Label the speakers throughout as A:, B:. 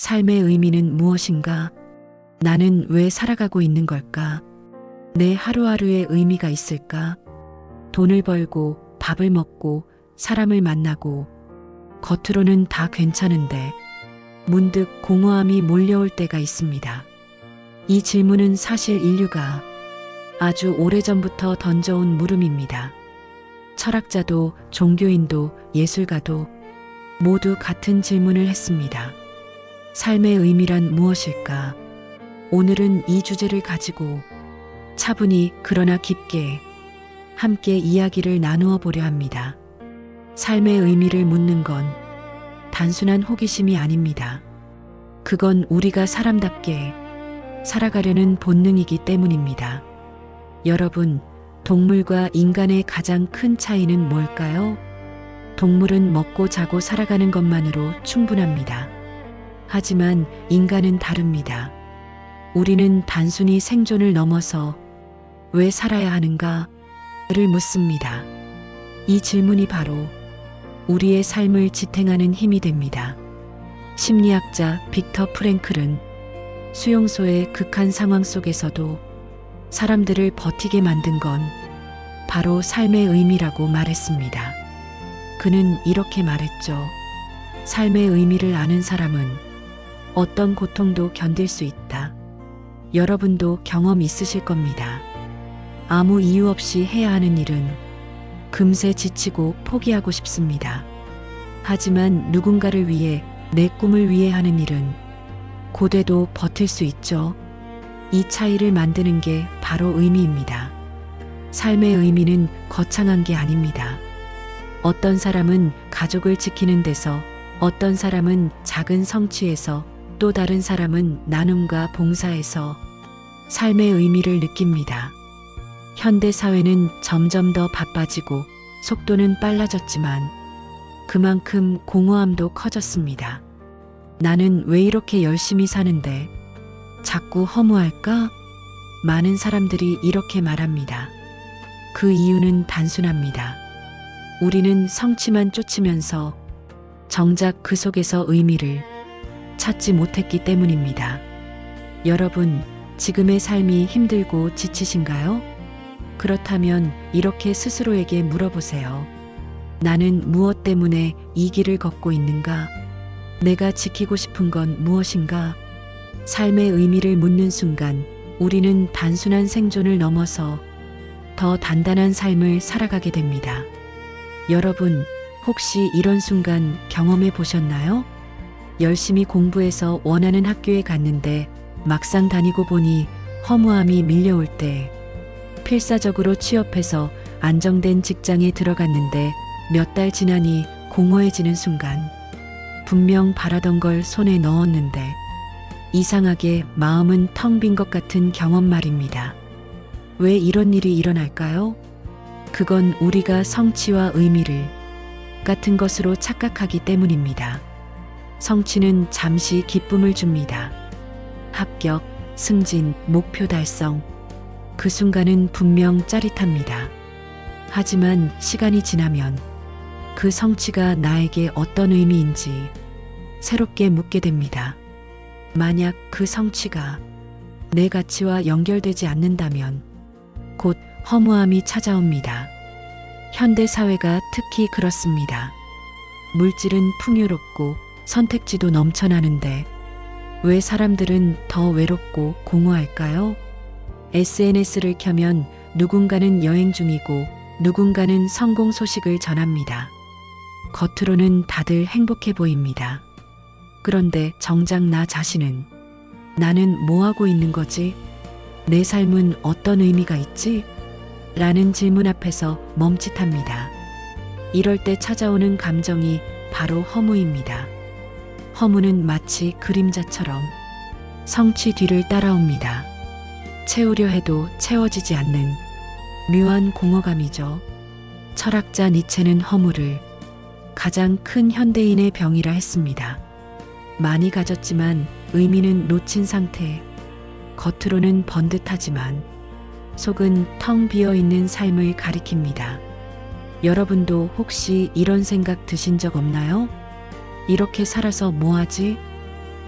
A: 삶의 의미는 무엇인가? 나는 왜 살아가고 있는 걸까? 내 하루하루의 의미가 있을까? 돈을 벌고 밥을 먹고 사람을 만나고 겉으로는 다 괜찮은데 문득 공허함이 몰려올 때가 있습니다. 이 질문은 사실 인류가 아주 오래전부터 던져온 물음입니다. 철학자도 종교인도 예술가도 모두 같은 질문을 했습니다. 삶의 의미란 무엇일까? 오늘은 이 주제를 가지고 차분히 그러나 깊게 함께 이야기를 나누어 보려 합니다. 삶의 의미를 묻는 건 단순한 호기심이 아닙니다. 그건 우리가 사람답게 살아가려는 본능이기 때문입니다. 여러분, 동물과 인간의 가장 큰 차이는 뭘까요? 동물은 먹고 자고 살아가는 것만으로 충분합니다. 하지만 인간은 다릅니다. 우리는 단순히 생존을 넘어서 왜 살아야 하는가를 묻습니다. 이 질문이 바로 우리의 삶을 지탱하는 힘이 됩니다. 심리학자 빅터 프랭클은 수용소의 극한 상황 속에서도 사람들을 버티게 만든 건 바로 삶의 의미라고 말했습니다. 그는 이렇게 말했죠. 삶의 의미를 아는 사람은 어떤 고통도 견딜 수 있다. 여러분도 경험 있으실 겁니다. 아무 이유 없이 해야 하는 일은 금세 지치고 포기하고 싶습니다. 하지만 누군가를 위해 내 꿈을 위해 하는 일은 고돼도 버틸 수 있죠. 이 차이를 만드는 게 바로 의미입니다. 삶의 의미는 거창한 게 아닙니다. 어떤 사람은 가족을 지키는 데서, 어떤 사람은 작은 성취에서, 또 다른 사람은 나눔과 봉사에서 삶의 의미를 느낍니다. 현대 사회는 점점 더 바빠지고 속도는 빨라졌지만 그만큼 공허함도 커졌습니다. 나는 왜 이렇게 열심히 사는데 자꾸 허무할까? 많은 사람들이 이렇게 말합니다. 그 이유는 단순합니다. 우리는 성취만 쫓으면서 정작 그 속에서 의미를 찾지 못했기 때문입니다. 여러분, 지금의 삶이 힘들고 지치신가요? 그렇다면 이렇게 스스로에게 물어보세요. 나는 무엇 때문에 이 길을 걷고 있는가? 내가 지키고 싶은 건 무엇인가? 삶의 의미를 묻는 순간 우리는 단순한 생존을 넘어서 더 단단한 삶을 살아가게 됩니다. 여러분, 혹시 이런 순간 경험해 보셨나요? 열심히 공부해서 원하는 학교에 갔는데 막상 다니고 보니 허무함이 밀려올 때, 필사적으로 취업해서 안정된 직장에 들어갔는데 몇 달 지나니 공허해지는 순간, 분명 바라던 걸 손에 넣었는데 이상하게 마음은 텅 빈 것 같은 경험 말입니다. 왜 이런 일이 일어날까요? 그건 우리가 성취와 의미를 같은 것으로 착각하기 때문입니다. 성취는 잠시 기쁨을 줍니다. 합격, 승진, 목표 달성. 그 순간은 분명 짜릿합니다. 하지만 시간이 지나면 그 성취가 나에게 어떤 의미인지 새롭게 묻게 됩니다. 만약 그 성취가 내 가치와 연결되지 않는다면 곧 허무함이 찾아옵니다. 현대 사회가 특히 그렇습니다. 물질은 풍요롭고 선택지도 넘쳐나는데 왜 사람들은 더 외롭고 공허할까요? SNS를 켜면 누군가는 여행 중이고 누군가는 성공 소식을 전합니다. 겉으로는 다들 행복해 보입니다. 그런데 정작 나 자신은, 나는 뭐 하고 있는 거지? 내 삶은 어떤 의미가 있지? 라는 질문 앞에서 멈칫합니다. 이럴 때 찾아오는 감정이 바로 허무입니다. 허무는 마치 그림자처럼 성취 뒤를 따라옵니다. 채우려 해도 채워지지 않는 묘한 공허감이죠. 철학자 니체는 허무를 가장 큰 현대인의 병이라 했습니다. 많이 가졌지만 의미는 놓친 상태, 겉으로는 번듯하지만 속은 텅 비어 있는 삶을 가리킵니다. 여러분도 혹시 이런 생각 드신 적 없나요? 이렇게 살아서 뭐하지?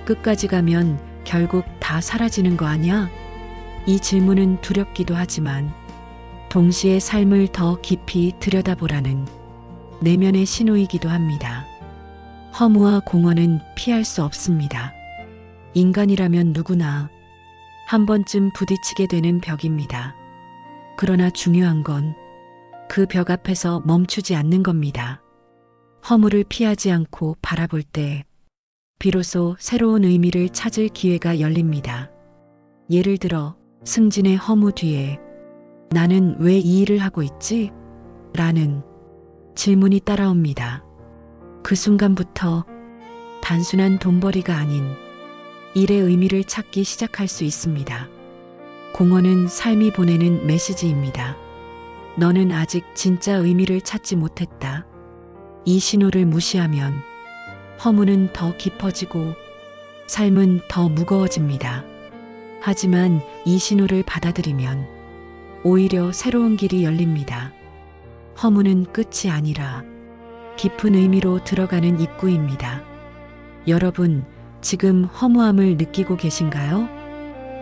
A: 끝까지 가면 결국 다 사라지는 거 아냐? 이 질문은 두렵기도 하지만 동시에 삶을 더 깊이 들여다보라는 내면의 신호이기도 합니다. 허무와 공허는 피할 수 없습니다. 인간이라면 누구나 한 번쯤 부딪히게 되는 벽입니다. 그러나 중요한 건 그 벽 앞에서 멈추지 않는 겁니다. 허무를 피하지 않고 바라볼 때 비로소 새로운 의미를 찾을 기회가 열립니다. 예를 들어 승진의 허무 뒤에 나는 왜 이 일을 하고 있지? 라는 질문이 따라옵니다. 그 순간부터 단순한 돈벌이가 아닌 일의 의미를 찾기 시작할 수 있습니다. 공허는 삶이 보내는 메시지입니다. 너는 아직 진짜 의미를 찾지 못했다. 이 신호를 무시하면 허무는 더 깊어지고 삶은 더 무거워집니다. 하지만 이 신호를 받아들이면 오히려 새로운 길이 열립니다. 허무는 끝이 아니라 깊은 의미로 들어가는 입구입니다. 여러분, 지금 허무함을 느끼고 계신가요?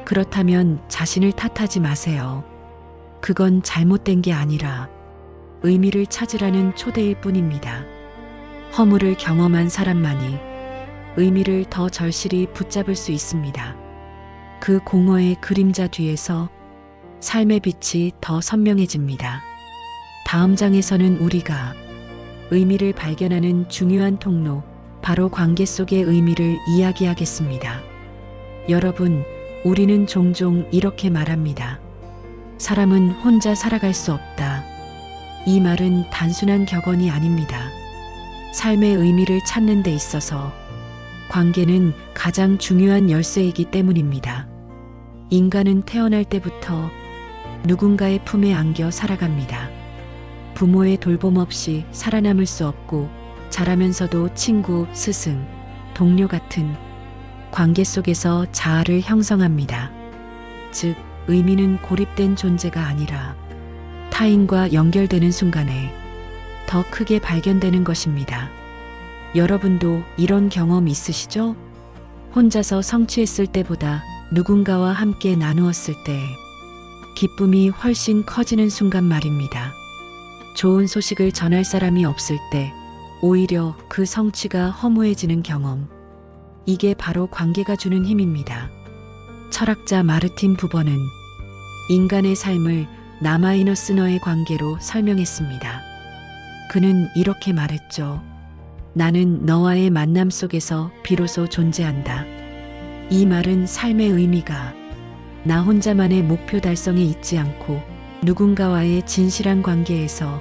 A: 그렇다면 자신을 탓하지 마세요. 그건 잘못된 게 아니라 의미를 찾으라는 초대일 뿐입니다. 허무를 경험한 사람만이 의미를 더 절실히 붙잡을 수 있습니다. 그 공허의 그림자 뒤에서 삶의 빛이 더 선명해집니다. 다음 장에서는 우리가 의미를 발견하는 중요한 통로, 바로 관계 속의 의미를 이야기하겠습니다. 여러분, 우리는 종종 이렇게 말합니다. 사람은 혼자 살아갈 수 없다. 이 말은 단순한 격언이 아닙니다. 삶의 의미를 찾는 데 있어서 관계는 가장 중요한 열쇠이기 때문입니다. 인간은 태어날 때부터 누군가의 품에 안겨 살아갑니다. 부모의 돌봄 없이 살아남을 수 없고 자라면서도 친구, 스승, 동료 같은 관계 속에서 자아를 형성합니다. 즉, 의미는 고립된 존재가 아니라 타인과 연결되는 순간에 더 크게 발견되는 것입니다. 여러분도 이런 경험 있으시죠? 혼자서 성취했을 때보다 누군가와 함께 나누었을 때 기쁨이 훨씬 커지는 순간 말입니다. 좋은 소식을 전할 사람이 없을 때 오히려 그 성취가 허무해지는 경험. 이게 바로 관계가 주는 힘입니다. 철학자 마르틴 부버는 인간의 삶을 나마이너스너의 관계로 설명했습니다. 그는 이렇게 말했죠. 나는 너와의 만남 속에서 비로소 존재한다. 이 말은 삶의 의미가 나 혼자만의 목표 달성에 있지 않고 누군가와의 진실한 관계에서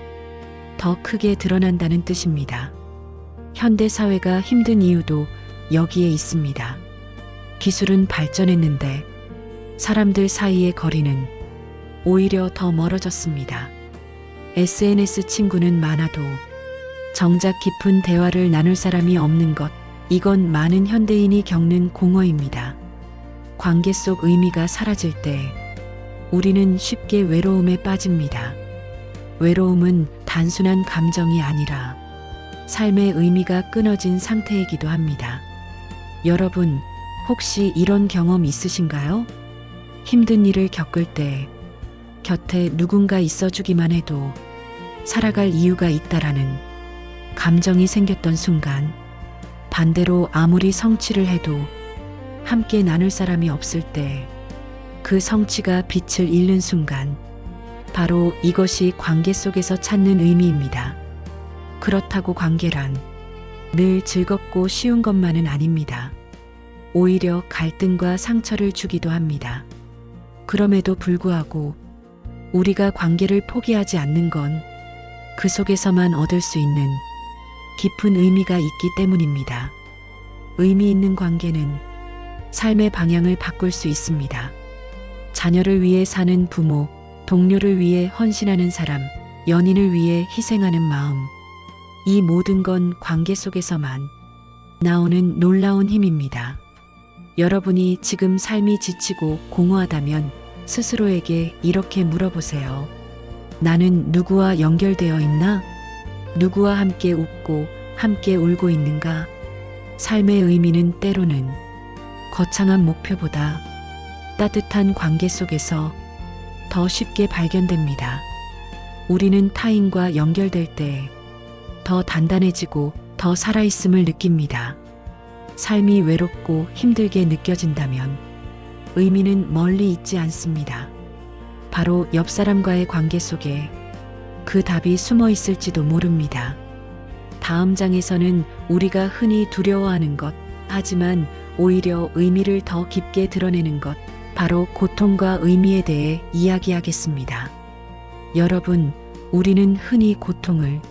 A: 더 크게 드러난다는 뜻입니다. 현대 사회가 힘든 이유도 여기에 있습니다. 기술은 발전했는데 사람들 사이의 거리는 오히려 더 멀어졌습니다. SNS 친구는 많아도 정작 깊은 대화를 나눌 사람이 없는 것, 이건 많은 현대인이 겪는 공허입니다. 관계 속 의미가 사라질 때 우리는 쉽게 외로움에 빠집니다. 외로움은 단순한 감정이 아니라 삶의 의미가 끊어진 상태이기도 합니다. 여러분, 혹시 이런 경험 있으신가요? 힘든 일을 겪을 때 곁에 누군가 있어주기만 해도 살아갈 이유가 있다라는 감정이 생겼던 순간, 반대로 아무리 성취를 해도 함께 나눌 사람이 없을 때 그 성취가 빛을 잃는 순간, 바로 이것이 관계 속에서 찾는 의미입니다. 그렇다고 관계란 늘 즐겁고 쉬운 것만은 아닙니다. 오히려 갈등과 상처를 주기도 합니다. 그럼에도 불구하고 우리가 관계를 포기하지 않는 건 그 속에서만 얻을 수 있는 깊은 의미가 있기 때문입니다. 의미 있는 관계는 삶의 방향을 바꿀 수 있습니다. 자녀를 위해 사는 부모, 동료를 위해 헌신하는 사람, 연인을 위해 희생하는 마음. 이 모든 건 관계 속에서만 나오는 놀라운 힘입니다. 여러분이 지금 삶이 지치고 공허하다면 스스로에게 이렇게 물어보세요. 나는 누구와 연결되어 있나? 누구와 함께 웃고 함께 울고 있는가? 삶의 의미는 때로는 거창한 목표보다 따뜻한 관계 속에서 더 쉽게 발견됩니다. 우리는 타인과 연결될 때 더 단단해지고 더 살아있음을 느낍니다. 삶이 외롭고 힘들게 느껴진다면 의미는 멀리 있지 않습니다. 바로 옆 사람과의 관계 속에 그 답이 숨어 있을지도 모릅니다. 다음 장에서는 우리가 흔히 두려워하는 것, 하지만 오히려 의미를 더 깊게 드러내는 것, 바로 고통과 의미에 대해 이야기하겠습니다. 여러분, 우리는 흔히 고통을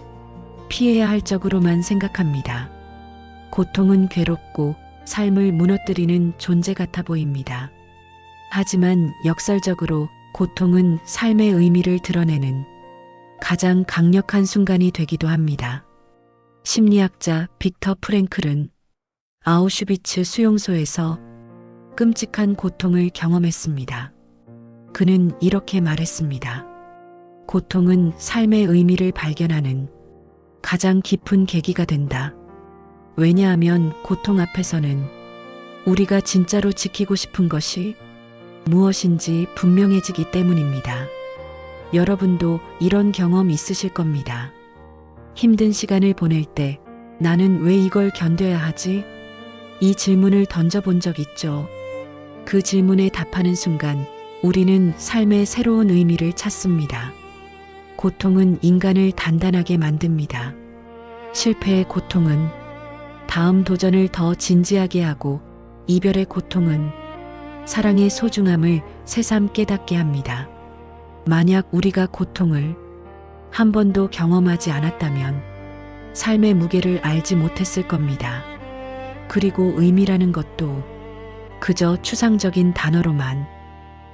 A: 피해야 할 적으로만 생각합니다. 고통은 괴롭고 삶을 무너뜨리는 존재 같아 보입니다. 하지만 역설적으로 고통은 삶의 의미를 드러내는 가장 강력한 순간이 되기도 합니다. 심리학자 빅터 프랭클은 아우슈비츠 수용소에서 끔찍한 고통을 경험했습니다. 그는 이렇게 말했습니다. 고통은 삶의 의미를 발견하는 가장 깊은 계기가 된다. 왜냐하면 고통 앞에서는 우리가 진짜로 지키고 싶은 것이 무엇인지 분명해지기 때문입니다. 여러분도 이런 경험 있으실 겁니다. 힘든 시간을 보낼 때 나는 왜 이걸 견뎌야 하지? 이 질문을 던져본 적 있죠. 그 질문에 답하는 순간 우리는 삶의 새로운 의미를 찾습니다. 고통은 인간을 단단하게 만듭니다. 실패의 고통은 다음 도전을 더 진지하게 하고 이별의 고통은 사랑의 소중함을 새삼 깨닫게 합니다. 만약 우리가 고통을 한 번도 경험하지 않았다면 삶의 무게를 알지 못했을 겁니다. 그리고 의미라는 것도 그저 추상적인 단어로만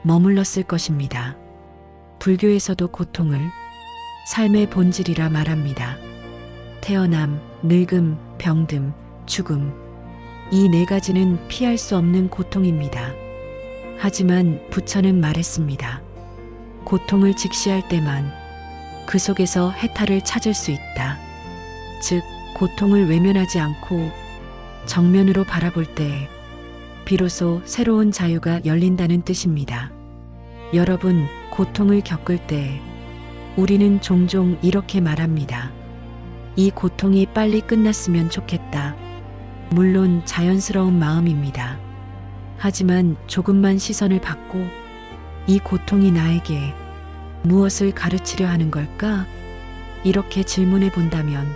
A: 머물렀을 것입니다. 불교에서도 고통을 삶의 본질이라 말합니다. 태어남, 늙음, 병듦, 죽음. 이 네 가지는 피할 수 없는 고통입니다. 하지만 부처는 말했습니다. 고통을 직시할 때만 그 속에서 해탈을 찾을 수 있다. 즉, 고통을 외면하지 않고 정면으로 바라볼 때 비로소 새로운 자유가 열린다는 뜻입니다. 여러분, 고통을 겪을 때 우리는 종종 이렇게 말합니다. 이 고통이 빨리 끝났으면 좋겠다. 물론 자연스러운 마음입니다. 하지만 조금만 시선을 받고 이 고통이 나에게 무엇을 가르치려 하는 걸까? 이렇게 질문해 본다면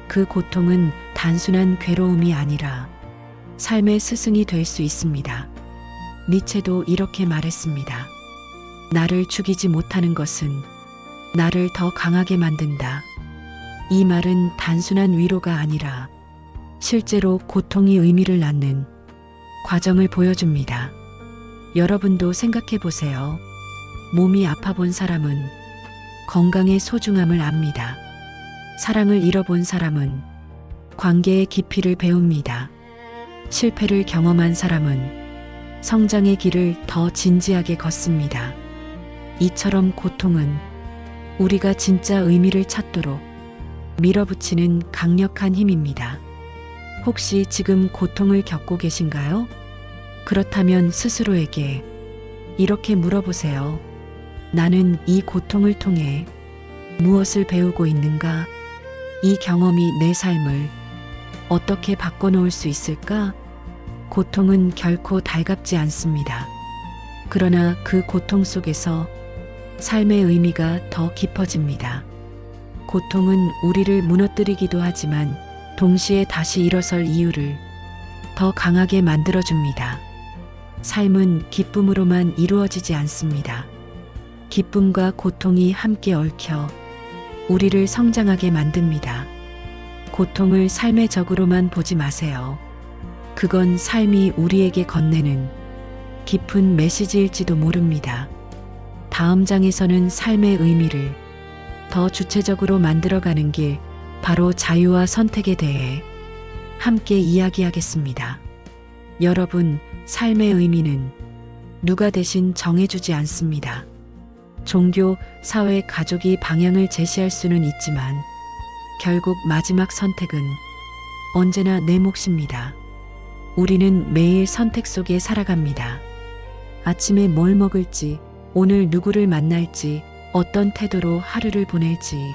A: 그 고통은 단순한 괴로움이 아니라 삶의 스승이 될 수 있습니다. 니체도 이렇게 말했습니다. 나를 죽이지 못하는 것은 나를 더 강하게 만든다. 이 말은 단순한 위로가 아니라 실제로 고통이 의미를 낳는 과정을 보여줍니다. 여러분도 생각해 보세요. 몸이 아파 본 사람은 건강의 소중함을 압니다. 사랑을 잃어본 사람은 관계의 깊이를 배웁니다. 실패를 경험한 사람은 성장의 길을 더 진지하게 걷습니다. 이처럼 고통은 우리가 진짜 의미를 찾도록 밀어붙이는 강력한 힘입니다. 혹시 지금 고통을 겪고 계신가요? 그렇다면 스스로에게 이렇게 물어보세요. 나는 이 고통을 통해 무엇을 배우고 있는가? 이 경험이 내 삶을 어떻게 바꿔놓을 수 있을까? 고통은 결코 달갑지 않습니다. 그러나 그 고통 속에서 삶의 의미가 더 깊어집니다. 고통은 우리를 무너뜨리기도 하지만 동시에 다시 일어설 이유를 더 강하게 만들어줍니다. 삶은 기쁨으로만 이루어지지 않습니다. 기쁨과 고통이 함께 얽혀 우리를 성장하게 만듭니다. 고통을 삶의 적으로만 보지 마세요. 그건 삶이 우리에게 건네는 깊은 메시지일지도 모릅니다. 다음 장에서는 삶의 의미를 더 주체적으로 만들어가는 길, 바로 자유와 선택에 대해 함께 이야기하겠습니다. 여러분, 삶의 의미는 누가 대신 정해주지 않습니다. 종교, 사회, 가족이 방향을 제시할 수는 있지만 결국 마지막 선택은 언제나 내 몫입니다. 우리는 매일 선택 속에 살아갑니다. 아침에 뭘 먹을지, 오늘 누구를 만날지, 어떤 태도로 하루를 보낼지,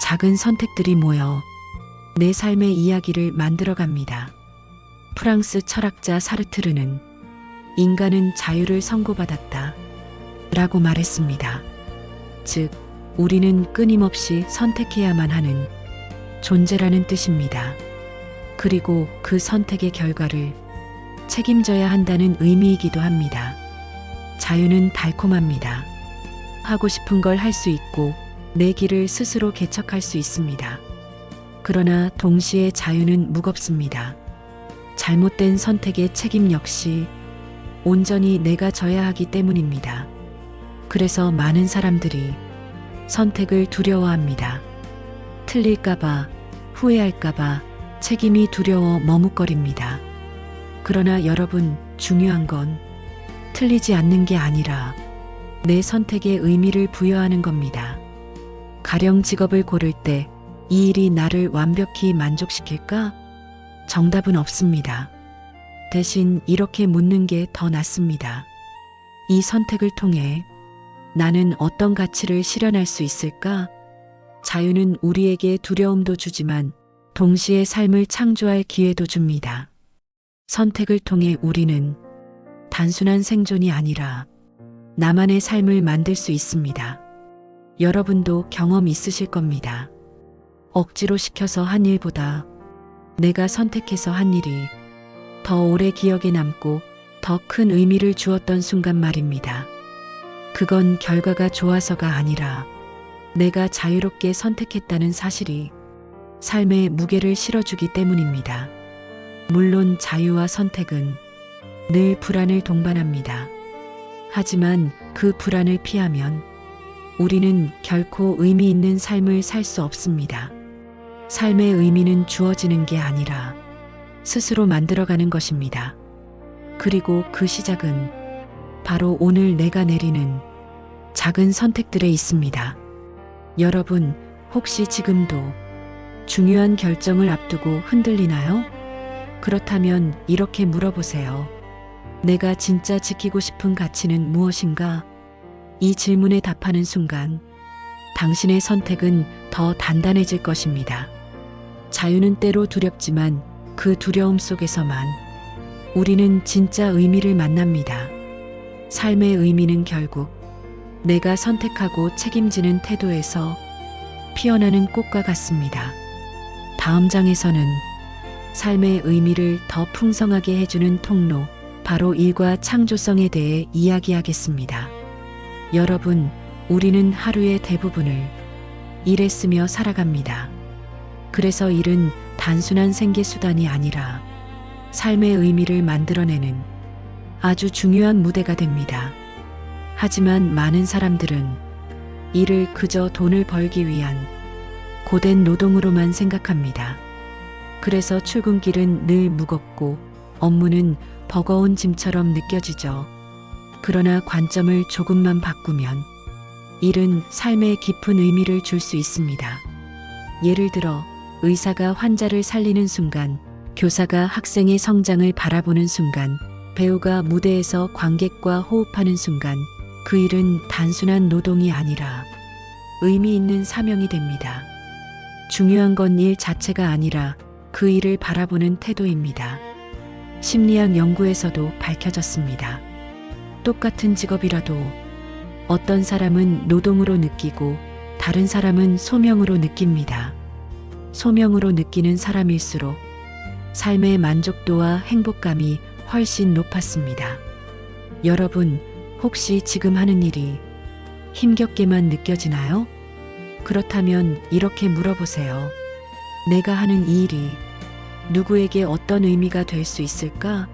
A: 작은 선택들이 모여 내 삶의 이야기를 만들어갑니다. 프랑스 철학자 사르트르는 인간은 자유를 선고받았다 라고 말했습니다. 즉, 우리는 끊임없이 선택해야만 하는 존재라는 뜻입니다. 그리고 그 선택의 결과를 책임져야 한다는 의미이기도 합니다. 자유는 달콤합니다. 하고 싶은 걸 할 수 있고 내 길을 스스로 개척할 수 있습니다. 그러나 동시에 자유는 무겁습니다. 잘못된 선택의 책임 역시 온전히 내가 져야 하기 때문입니다. 그래서 많은 사람들이 선택을 두려워합니다. 틀릴까봐, 후회할까봐 책임이 두려워 머뭇거립니다. 그러나 여러분, 중요한 건 틀리지 않는 게 아니라 내 선택에 의미를 부여하는 겁니다. 가령 직업을 고를 때 이 일이 나를 완벽히 만족시킬까? 정답은 없습니다. 대신 이렇게 묻는 게 더 낫습니다. 이 선택을 통해 나는 어떤 가치를 실현할 수 있을까? 자유는 우리에게 두려움도 주지만 동시에 삶을 창조할 기회도 줍니다. 선택을 통해 우리는 단순한 생존이 아니라 나만의 삶을 만들 수 있습니다. 여러분도 경험 있으실 겁니다. 억지로 시켜서 한 일보다 내가 선택해서 한 일이 더 오래 기억에 남고 더 큰 의미를 주었던 순간 말입니다. 그건 결과가 좋아서가 아니라 내가 자유롭게 선택했다는 사실이 삶에 무게를 실어주기 때문입니다. 물론 자유와 선택은 늘 불안을 동반합니다. 하지만 그 불안을 피하면 우리는 결코 의미 있는 삶을 살 수 없습니다. 삶의 의미는 주어지는 게 아니라 스스로 만들어가는 것입니다. 그리고 그 시작은 바로 오늘 내가 내리는 작은 선택들에 있습니다. 여러분, 혹시 지금도 중요한 결정을 앞두고 흔들리나요? 그렇다면 이렇게 물어보세요. 내가 진짜 지키고 싶은 가치는 무엇인가? 이 질문에 답하는 순간 당신의 선택은 더 단단해질 것입니다. 자유는 때로 두렵지만 그 두려움 속에서만 우리는 진짜 의미를 만납니다. 삶의 의미는 결국 내가 선택하고 책임지는 태도에서 피어나는 꽃과 같습니다. 다음 장에서는 삶의 의미를 더 풍성하게 해주는 통로, 바로 일과 창조성에 대해 이야기하겠습니다. 여러분, 우리는 하루의 대부분을 일에 쓰며 살아갑니다. 그래서 일은 단순한 생계수단이 아니라 삶의 의미를 만들어내는 아주 중요한 무대가 됩니다. 하지만 많은 사람들은 일을 그저 돈을 벌기 위한 고된 노동으로만 생각합니다. 그래서 출근길은 늘 무겁고 업무는 버거운 짐처럼 느껴지죠. 그러나 관점을 조금만 바꾸면 일은 삶에 깊은 의미를 줄 수 있습니다. 예를 들어 의사가 환자를 살리는 순간, 교사가 학생의 성장을 바라보는 순간, 배우가 무대에서 관객과 호흡하는 순간, 그 일은 단순한 노동이 아니라 의미 있는 사명이 됩니다. 중요한 건 일 자체가 아니라 그 일을 바라보는 태도입니다. 심리학 연구에서도 밝혀졌습니다. 똑같은 직업이라도 어떤 사람은 노동으로 느끼고 다른 사람은 소명으로 느낍니다. 소명으로 느끼는 사람일수록 삶의 만족도와 행복감이 훨씬 높았습니다. 여러분, 혹시 지금 하는 일이 힘겹게만 느껴지나요? 그렇다면 이렇게 물어보세요. 내가 하는 이 일이 누구에게 어떤 의미가 될 수 있을까?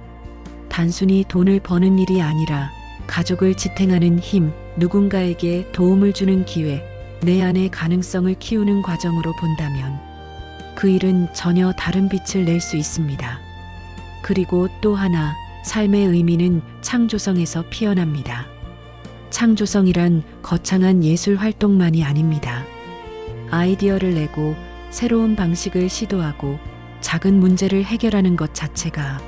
A: 단순히 돈을 버는 일이 아니라 가족을 지탱하는 힘, 누군가에게 도움을 주는 기회, 내 안의 가능성을 키우는 과정으로 본다면 그 일은 전혀 다른 빛을 낼 수 있습니다. 그리고 또 하나, 삶의 의미는 창조성에서 피어납니다. 창조성이란 거창한 예술 활동만이 아닙니다. 아이디어를 내고 새로운 방식을 시도하고 작은 문제를 해결하는 것 자체가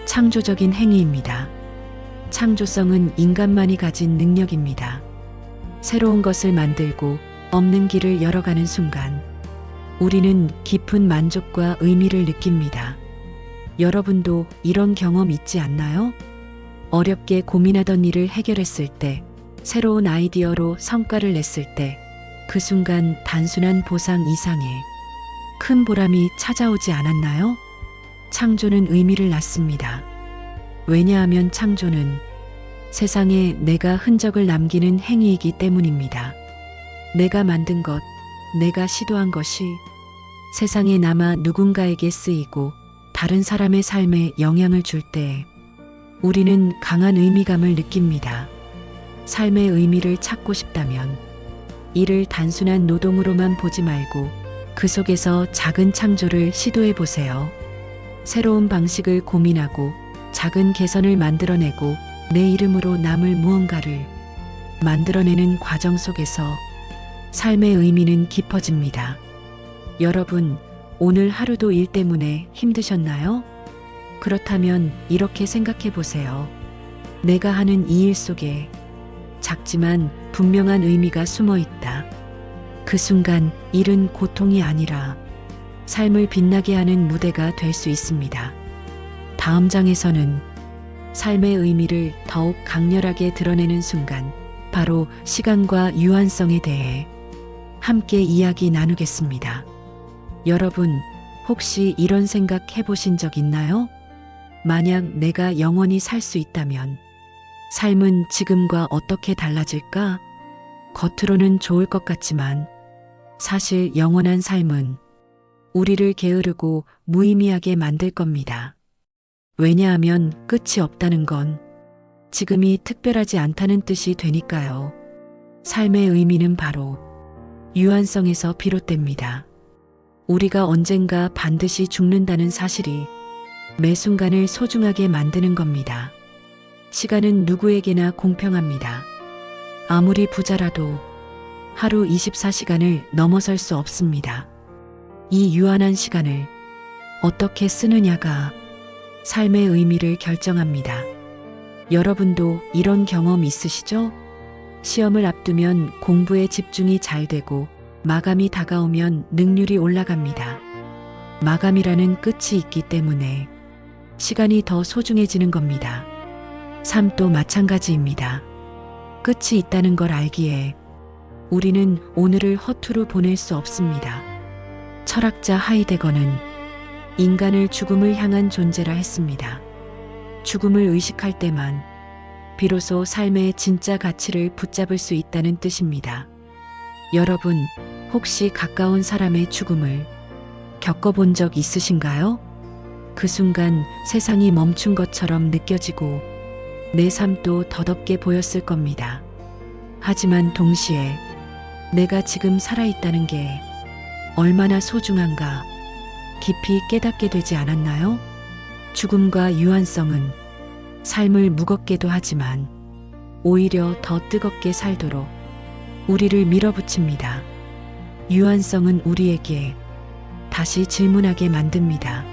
A: 창조적인 행위입니다. 창조성은 인간만이 가진 능력입니다. 새로운 것을 만들고 없는 길을 열어가는 순간 우리는 깊은 만족과 의미를 느낍니다. 여러분도 이런 경험 있지 않나요? 어렵게 고민하던 일을 해결했을 때, 새로운 아이디어로 성과를 냈을 때, 그 순간 단순한 보상 이상의 큰 보람이 찾아오지 않았나요? 창조는 의미를 낳습니다. 왜냐하면 창조는 세상에 내가 흔적을 남기는 행위이기 때문입니다. 내가 만든 것, 내가 시도한 것이 세상에 남아 누군가에게 쓰이고 다른 사람의 삶에 영향을 줄 때 우리는 강한 의미감을 느낍니다. 삶의 의미를 찾고 싶다면 이를 단순한 노동으로만 보지 말고 그 속에서 작은 창조를 시도해 보세요. 새로운 방식을 고민하고 작은 개선을 만들어내고 내 이름으로 남을 무언가를 만들어내는 과정 속에서 삶의 의미는 깊어집니다. 여러분, 오늘 하루도 일 때문에 힘드셨나요? 그렇다면 이렇게 생각해 보세요. 내가 하는 이 일 속에 작지만 분명한 의미가 숨어 있다. 그 순간 일은 고통이 아니라 삶을 빛나게 하는 무대가 될 수 있습니다. 다음 장에서는 삶의 의미를 더욱 강렬하게 드러내는 순간, 바로 시간과 유한성에 대해 함께 이야기 나누겠습니다. 여러분, 혹시 이런 생각 해보신 적 있나요? 만약 내가 영원히 살 수 있다면 삶은 지금과 어떻게 달라질까? 겉으로는 좋을 것 같지만 사실 영원한 삶은 우리를 게으르고 무의미하게 만들 겁니다. 왜냐하면 끝이 없다는 건 지금이 특별하지 않다는 뜻이 되니까요. 삶의 의미는 바로 유한성에서 비롯됩니다. 우리가 언젠가 반드시 죽는다는 사실이 매 순간을 소중하게 만드는 겁니다. 시간은 누구에게나 공평합니다. 아무리 부자라도 하루 24시간을 넘어설 수 없습니다. 이 유한한 시간을 어떻게 쓰느냐가 삶의 의미를 결정합니다. 여러분도 이런 경험 있으시죠? 시험을 앞두면 공부에 집중이 잘 되고 마감이 다가오면 능률이 올라갑니다. 마감이라는 끝이 있기 때문에 시간이 더 소중해지는 겁니다. 삶도 마찬가지입니다. 끝이 있다는 걸 알기에 우리는 오늘을 허투루 보낼 수 없습니다. 철학자 하이데거는 인간을 죽음을 향한 존재라 했습니다. 죽음을 의식할 때만 비로소 삶의 진짜 가치를 붙잡을 수 있다는 뜻입니다. 여러분, 혹시 가까운 사람의 죽음을 겪어본 적 있으신가요? 그 순간 세상이 멈춘 것처럼 느껴지고 내 삶도 더덥게 보였을 겁니다. 하지만 동시에 내가 지금 살아있다는 게 얼마나 소중한가 깊이 깨닫게 되지 않았나요? 죽음과 유한성은 삶을 무겁게도 하지만 오히려 더 뜨겁게 살도록 우리를 밀어붙입니다. 유한성은 우리에게 다시 질문하게 만듭니다.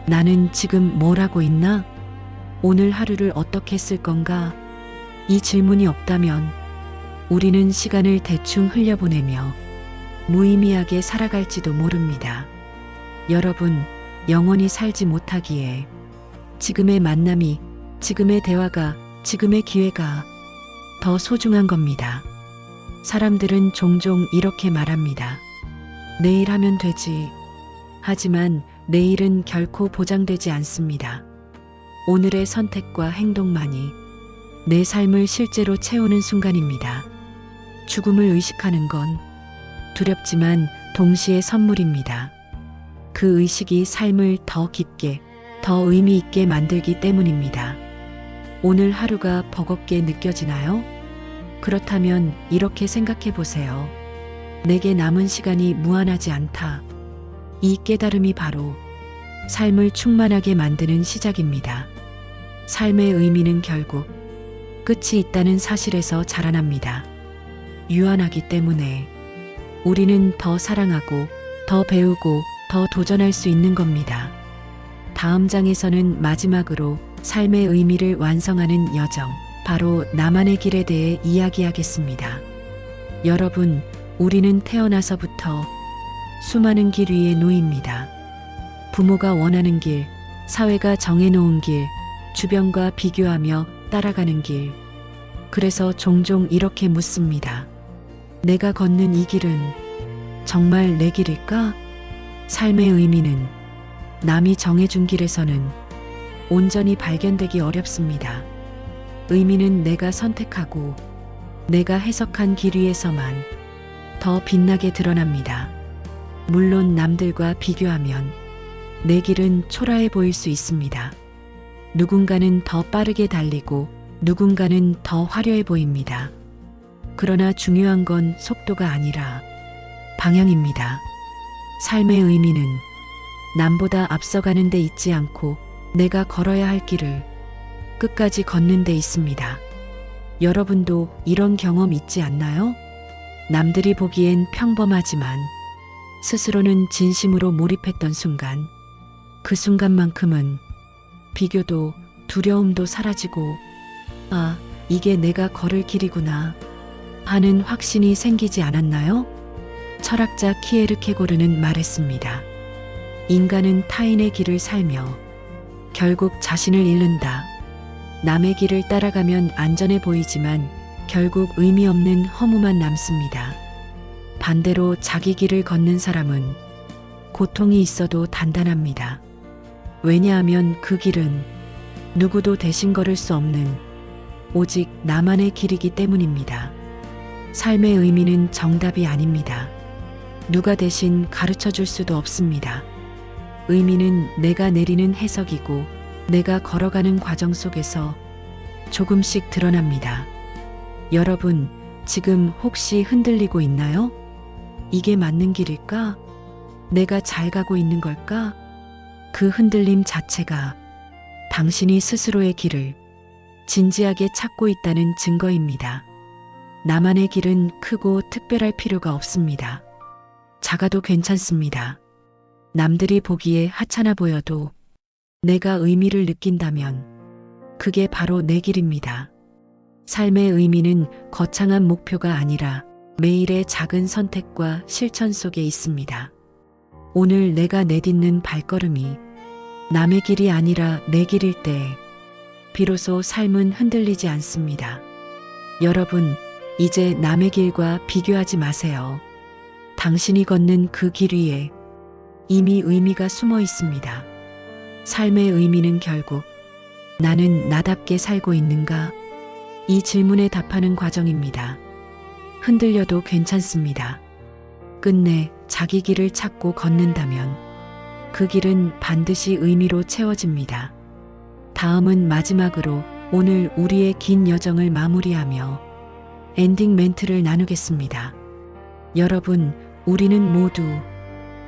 A: 나는 지금 뭘 하고 있나? 오늘 하루를 어떻게 쓸 건가? 이 질문이 없다면 우리는 시간을 대충 흘려보내며 무의미하게 살아갈지도 모릅니다. 여러분, 영원히 살지 못하기에 지금의 만남이, 지금의 대화가, 지금의 기회가 더 소중한 겁니다. 사람들은 종종 이렇게 말합니다. 내일 하면 되지. 하지만 내일은 결코 보장되지 않습니다. 오늘의 선택과 행동만이 내 삶을 실제로 채우는 순간입니다. 죽음을 의식하는 건 두렵지만 동시에 선물입니다. 그 의식이 삶을 더 깊게, 더 의미 있게 만들기 때문입니다. 오늘 하루가 버겁게 느껴지나요? 그렇다면 이렇게 생각해 보세요. 내게 남은 시간이 무한하지 않다. 이 깨달음이 바로 삶을 충만하게 만드는 시작입니다. 삶의 의미는 결국 끝이 있다는 사실에서 자라납니다. 유한하기 때문에 우리는 더 사랑하고, 더 배우고, 더 도전할 수 있는 겁니다. 다음 장에서는 마지막으로 삶의 의미를 완성하는 여정, 바로 나만의 길에 대해 이야기하겠습니다. 여러분, 우리는 태어나서부터 수많은 길 위에 놓입니다. 부모가 원하는 길, 사회가 정해놓은 길, 주변과 비교하며 따라가는 길. 그래서 종종 이렇게 묻습니다. 내가 걷는 이 길은 정말 내 길일까? 삶의 의미는 남이 정해준 길에서는 온전히 발견되기 어렵습니다. 의미는 내가 선택하고 내가 해석한 길 위에서만 더 빛나게 드러납니다. 물론 남들과 비교하면 내 길은 초라해 보일 수 있습니다. 누군가는 더 빠르게 달리고 누군가는 더 화려해 보입니다. 그러나 중요한 건 속도가 아니라 방향입니다. 삶의 의미는 남보다 앞서가는 데 있지 않고 내가 걸어야 할 길을 끝까지 걷는 데 있습니다. 여러분도 이런 경험 있지 않나요? 남들이 보기엔 평범하지만 스스로는 진심으로 몰입했던 순간, 그 순간만큼은 비교도 두려움도 사라지고, 아, 이게 내가 걸을 길이구나 하는 확신이 생기지 않았나요? 철학자 키에르케고르는 말했습니다. 인간은 타인의 길을 살며 결국 자신을 잃는다. 남의 길을 따라가면 안전해 보이지만 결국 의미 없는 허무만 남습니다. 반대로 자기 길을 걷는 사람은 고통이 있어도 단단합니다. 왜냐하면 그 길은 누구도 대신 걸을 수 없는 오직 나만의 길이기 때문입니다. 삶의 의미는 정답이 아닙니다. 누가 대신 가르쳐 줄 수도 없습니다. 의미는 내가 내리는 해석이고 내가 걸어가는 과정 속에서 조금씩 드러납니다. 여러분, 지금 혹시 흔들리고 있나요? 이게 맞는 길일까? 내가 잘 가고 있는 걸까? 그 흔들림 자체가 당신이 스스로의 길을 진지하게 찾고 있다는 증거입니다. 나만의 길은 크고 특별할 필요가 없습니다. 작아도 괜찮습니다. 남들이 보기에 하찮아 보여도 내가 의미를 느낀다면 그게 바로 내 길입니다. 삶의 의미는 거창한 목표가 아니라 매일의 작은 선택과 실천 속에 있습니다. 오늘 내가 내딛는 발걸음이 남의 길이 아니라 내 길일 때 비로소 삶은 흔들리지 않습니다. 여러분, 이제 남의 길과 비교하지 마세요. 당신이 걷는 그 길 위에 이미 의미가 숨어 있습니다. 삶의 의미는 결국 나는 나답게 살고 있는가? 이 질문에 답하는 과정입니다. 흔들려도 괜찮습니다. 끝내 자기 길을 찾고 걷는다면 그 길은 반드시 의미로 채워집니다. 다음은 마지막으로 오늘 우리의 긴 여정을 마무리하며 엔딩 멘트를 나누겠습니다. 여러분, 우리는 모두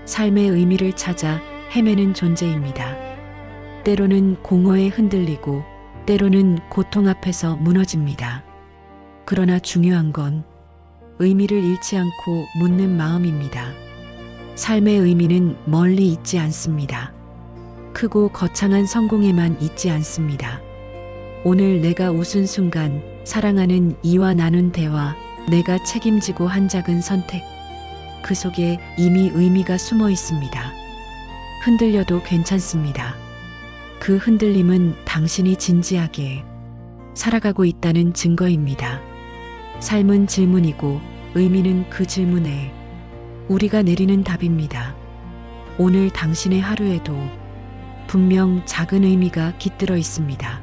A: 삶의 의미를 찾아 헤매는 존재입니다. 때로는 공허에 흔들리고 때로는 고통 앞에서 무너집니다. 그러나 중요한 건 의미를 잃지 않고 묻는 마음입니다. 삶의 의미는 멀리 있지 않습니다. 크고 거창한 성공에만 있지 않습니다. 오늘 내가 웃은 순간, 사랑하는 이와 나눈 대화, 내가 책임지고 한 작은 선택, 그 속에 이미 의미가 숨어 있습니다. 흔들려도 괜찮습니다. 그 흔들림은 당신이 진지하게 살아가고 있다는 증거입니다. 삶은 질문이고 의미는 그 질문에 우리가 내리는 답입니다. 오늘 당신의 하루에도 분명 작은 의미가 깃들어 있습니다.